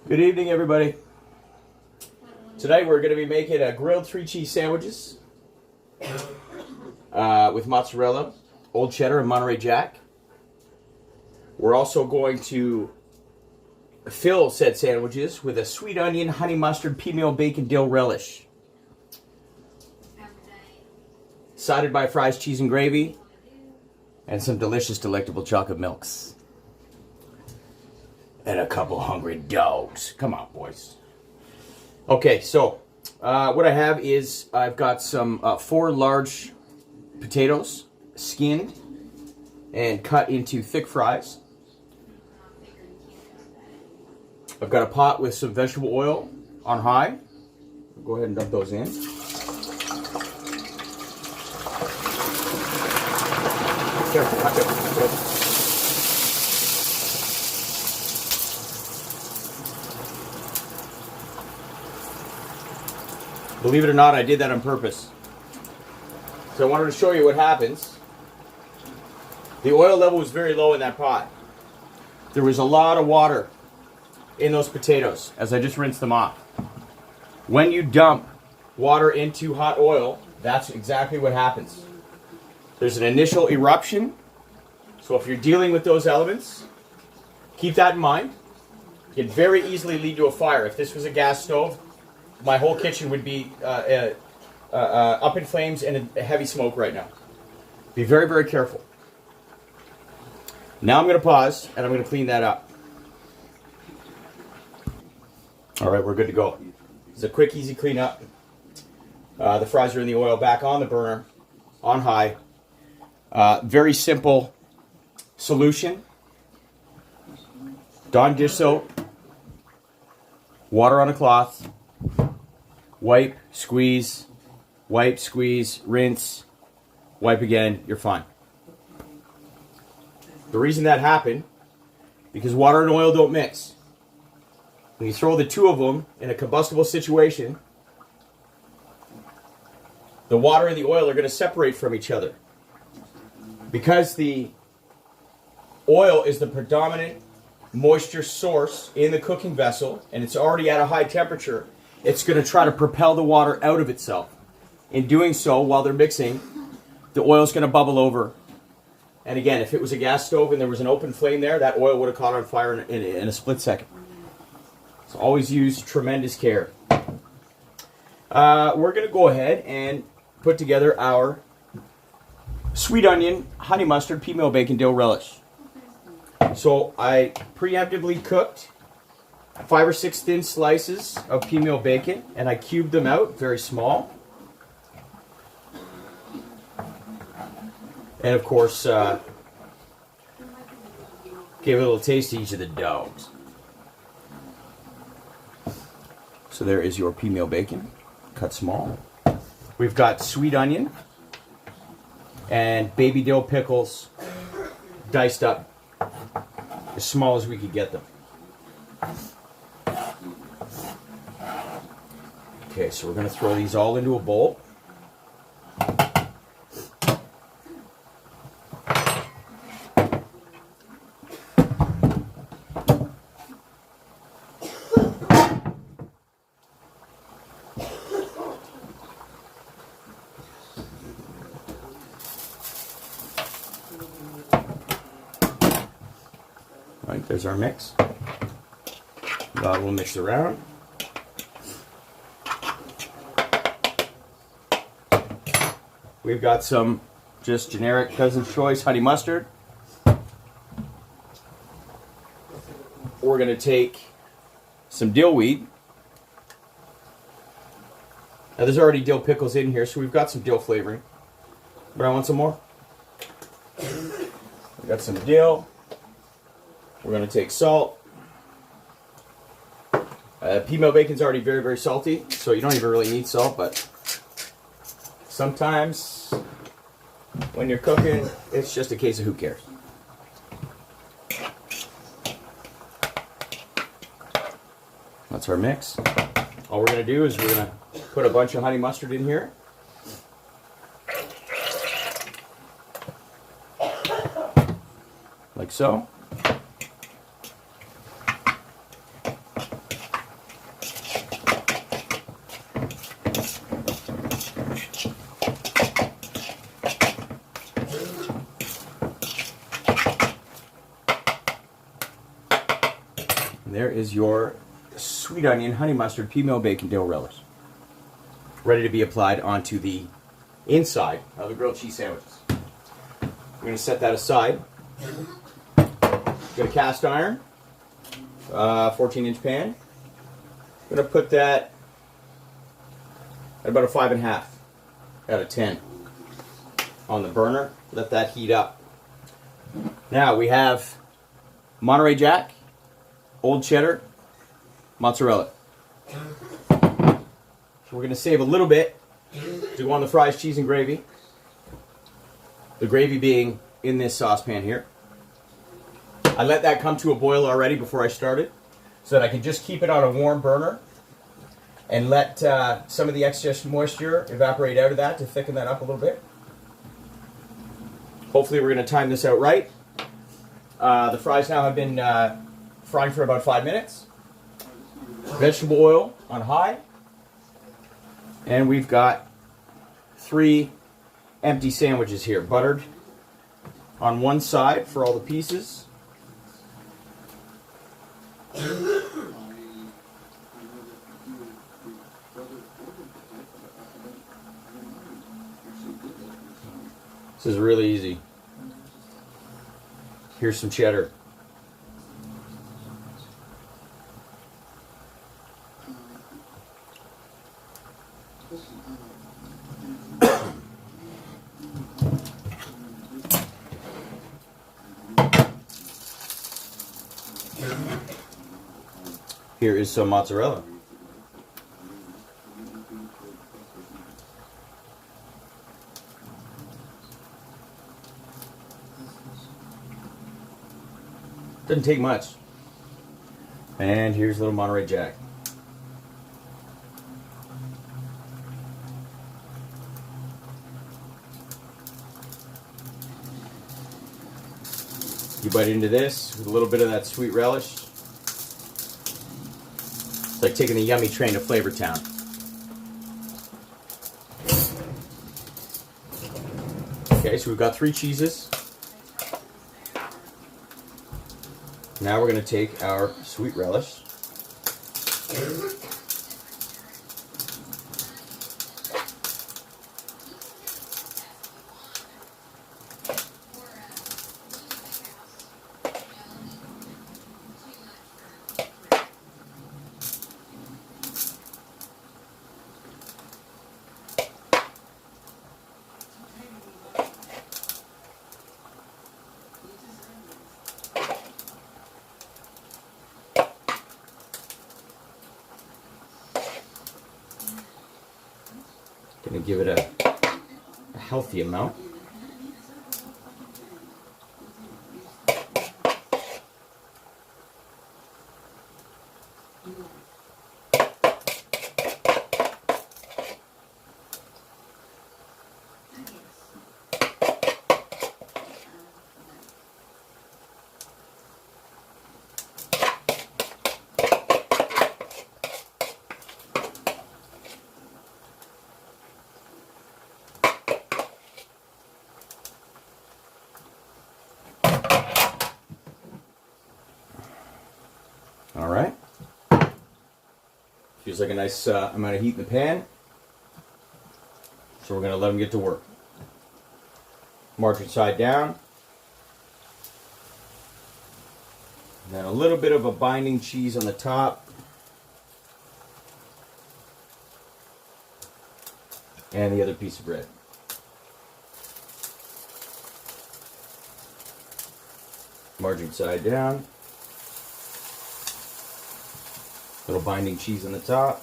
Good evening, everybody. Tonight we're going to be making a grilled 3xCheese sandwiches with mozzarella, old cheddar, and Monterey Jack. We're also going to fill said sandwiches with a sweet onion, honey mustard, peameal, bacon, dill relish. Sided by fries, cheese, and gravy, and some delicious, delectable chocolate milks. And a couple hungry dogs. Come on, boys. Okay, so what I have is I've got some 4 large potatoes skinned and cut into thick fries. I've got a pot with some vegetable oil on high. Go ahead and dump those in. Careful, not careful. Believe it or not, I did that on purpose. So I wanted to show you what happens. The oil level was very low in that pot. There was a lot of water in those potatoes as I just rinsed them off. When you dump water into hot oil, that's exactly what happens. There's an initial eruption. So if you're dealing with those elements, keep that in mind. It can very easily lead to a fire. If this was a gas stove, my whole kitchen would be up in flames and a heavy smoke right now. Be very, very careful. Now I'm going to pause and I'm going to clean that up. All right, we're good to go. It's a quick, easy cleanup. The fries are in the oil, back on the burner, on high. Very simple solution. Dawn dish soap, water on a cloth. Wipe, squeeze, rinse, wipe again, you're fine. The reason that happened, because water and oil don't mix. When you throw the two of them in a combustible situation, the water and the oil are going to separate from each other. Because the oil is the predominant moisture source in the cooking vessel, and it's already at a high temperature, it's going to try to propel the water out of itself. In doing so, while they're mixing, the oil's going to bubble over. And again, if it was a gas stove and there was an open flame there, that oil would have caught on fire in a split second. So always use tremendous care. We're going to go ahead and put together our sweet onion, honey mustard, peameal, bacon, dill relish. So I preemptively cooked 5 or 6 thin slices of peameal bacon, and I cubed them out very small. And of course, gave a little taste to each of the dogs. So there is your peameal bacon, cut small. We've got sweet onion and baby dill pickles, diced up as small as we could get them. Okay, so we're going to throw these all into a bowl. All right, there's our mix. We'll mix it around. We've got some just generic Cousin's Choice honey mustard. We're going to take some dill weed. Now there's already dill pickles in here, so we've got some dill flavoring. But I want some more. We've got some dill. We're going to take salt. Peameal bacon's already very, very salty, so you don't even really need salt, but sometimes when you're cooking, it's just a case of who cares. That's our mix. All we're going to do is we're going to put a bunch of honey mustard in here. Like so. is your sweet onion, honey mustard, Peameal, bacon, dill relish. Ready to be applied onto the inside of the grilled cheese sandwiches. We're going to set that aside. Got a cast iron, 14-inch pan. I'm going to put that at about a 5.5 out of 10 on the burner. Let that heat up. Now we have Monterey Jack, old cheddar, mozzarella. So we're going to save a little bit to go on the fries, cheese, and gravy. The gravy being in this saucepan here. I let that come to a boil already before I started, so that I can just keep it on a warm burner and let some of the excess moisture evaporate out of that to thicken that up a little bit. Hopefully we're going to time this out right. The fries now have been frying for about 5 minutes. Vegetable oil on high. And we've got 3 empty sandwiches here, buttered on one side for all the pieces. This is really easy. Here's some cheddar. Here is some mozzarella. Doesn't take much. And here's a little Monterey Jack. You bite into this with a little bit of that sweet relish. It's like taking the yummy train to Flavor Town. Okay, so we've got 3 cheeses. Now we're going to take our sweet relish. Going to give it a healthy amount. All right. Feels like a nice amount of heat in the pan. So we're going to let them get to work. Margarine side down. And then a little bit of a binding cheese on the top. And the other piece of bread. Margarine side down. Little binding cheese on the top.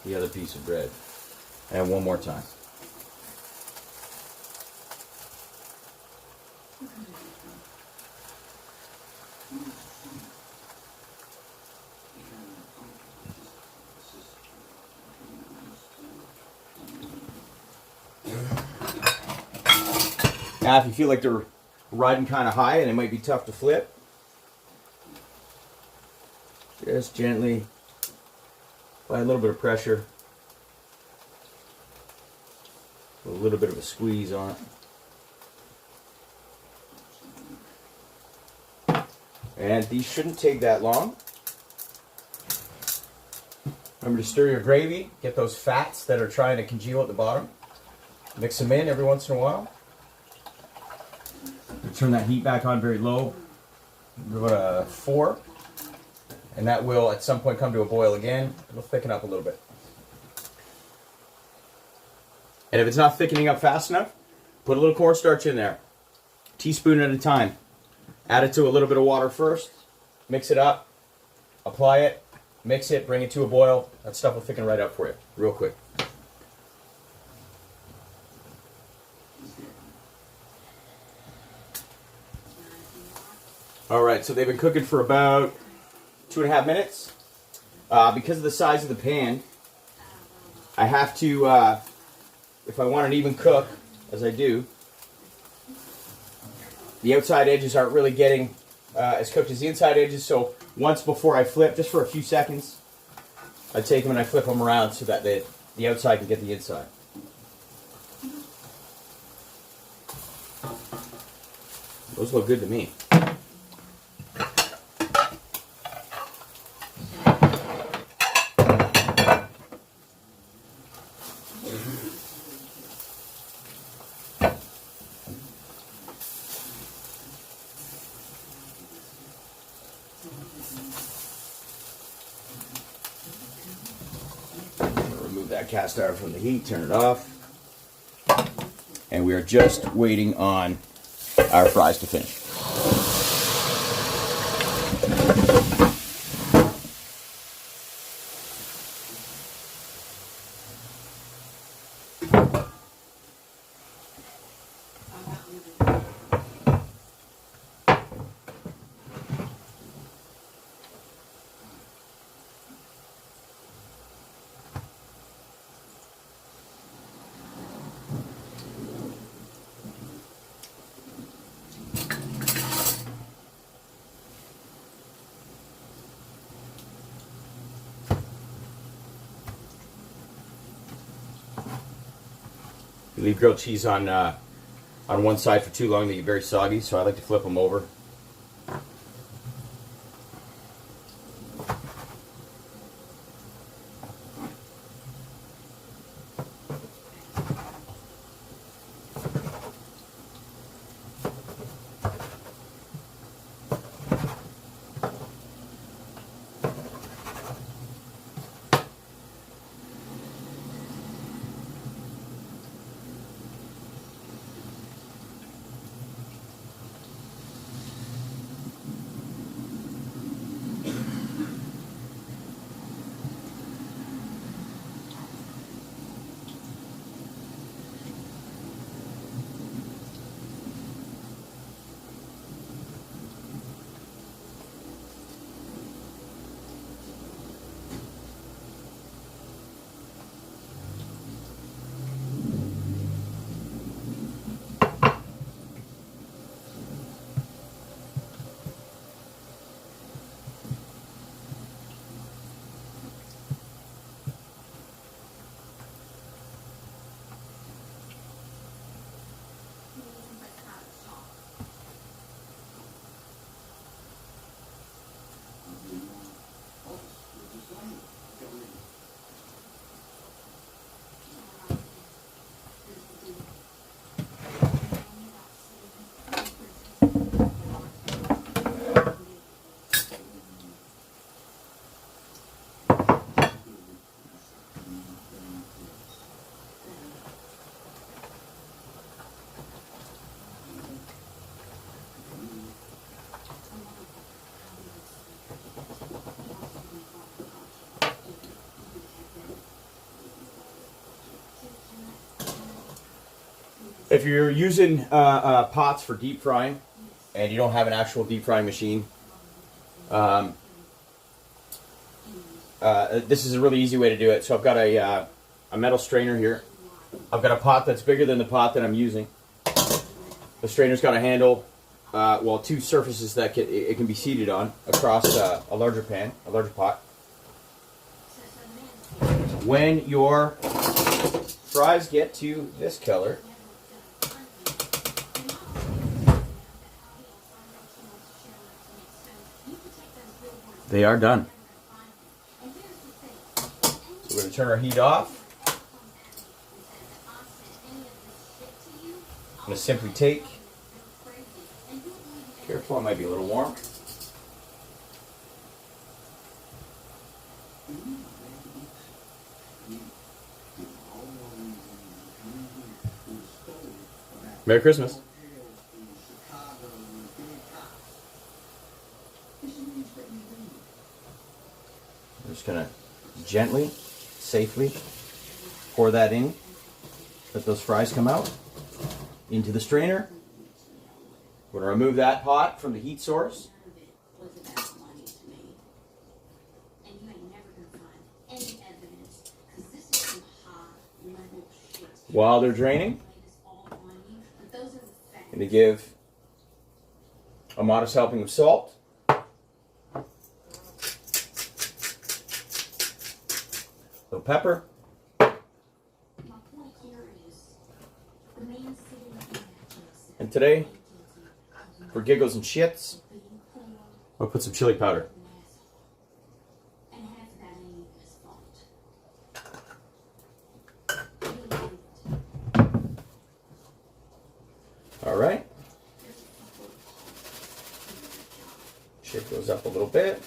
The other piece of bread. And one more time. Now, if you feel like they're riding kind of high and it might be tough to flip, just gently, apply a little bit of pressure, a little bit of a squeeze on it. And these shouldn't take that long. Remember to stir your gravy, get those fats that are trying to congeal at the bottom. Mix them in every once in a while. Turn that heat back on very low, about a 4. And that will at some point come to a boil again. It'll thicken up a little bit. And if it's not thickening up fast enough, put a little cornstarch in there. Teaspoon at a time. Add it to a little bit of water first. Mix it up. Apply it. Mix it. Bring it to a boil. That stuff will thicken right up for you real quick. Alright, so they've been cooking for about 2.5 minutes. Because of the size of the pan, I have to, if I want an even cook, as I do, the outside edges aren't really getting as cooked as the inside edges, so once before I flip, just for a few seconds, I take them and I flip them around so that the outside can get the inside. Those look good to me. Remove that cast iron from the heat, turn it off, and we are just waiting on our fries to finish. You leave grilled cheese on one side for too long, they get very soggy, so I like to flip them over. If you're using pots for deep frying and you don't have an actual deep frying machine, this is a really easy way to do it. So I've got a metal strainer here. I've got a pot that's bigger than the pot that I'm using. The strainer's got a handle, well, two surfaces that it can be seated on across a larger pan, a larger pot. When your fries get to this color, They are done. So we're going to turn our heat off. I'm going to simply take, careful, it might be a little warm. Merry Christmas. I'm just going to gently, safely pour that in. Let those fries come out into the strainer. We're going to remove that pot from the heat source. While they're draining, and to give a modest helping of salt. Little pepper. And today, for giggles and shits, I'll put some chili powder. All right. Shake those up a little bit.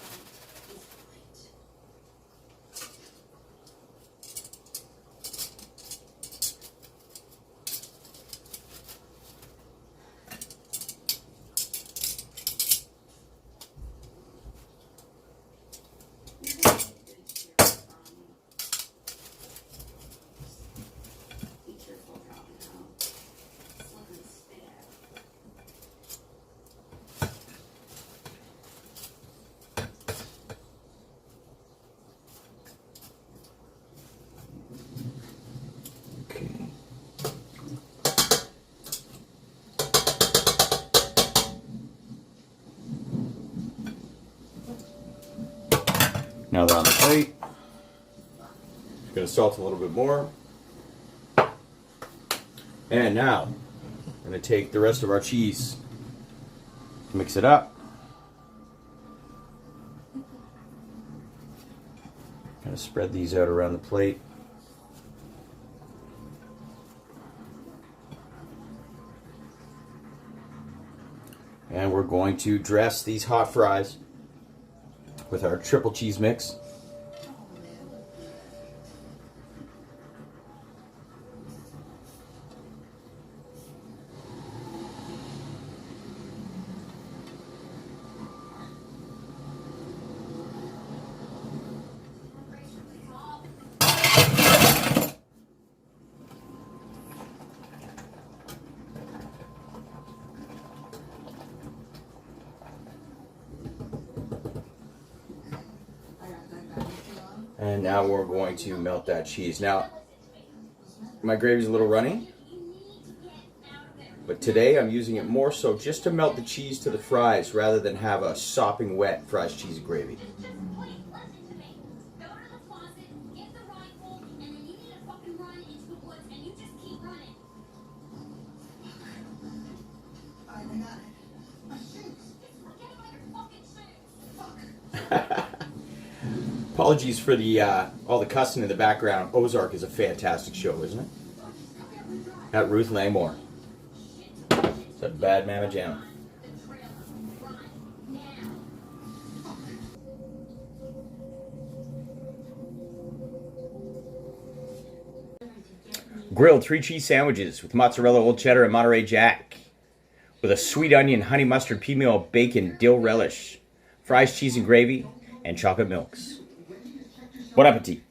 Now they're on the plate. Just going to salt a little bit more. And now, I'm going to take the rest of our cheese, mix it up. Kind of spread these out around the plate. And we're going to dress these hot fries with our triple cheese mix. And now we're going to melt that cheese. Now, my gravy's a little runny, but today I'm using it more so just to melt the cheese to the fries rather than have a sopping wet fries, cheese, and gravy. Apologies for the all the cussing in the background. Ozark is a fantastic show, isn't it? Got Ruth Langmore. It's a bad mamma jamma. Grilled 3xCheese sandwiches with mozzarella, old cheddar, and Monterey Jack, with a sweet onion, honey mustard, peameal, bacon, dill relish, fries, cheese, and gravy, and chocolate milks. Bon appetit.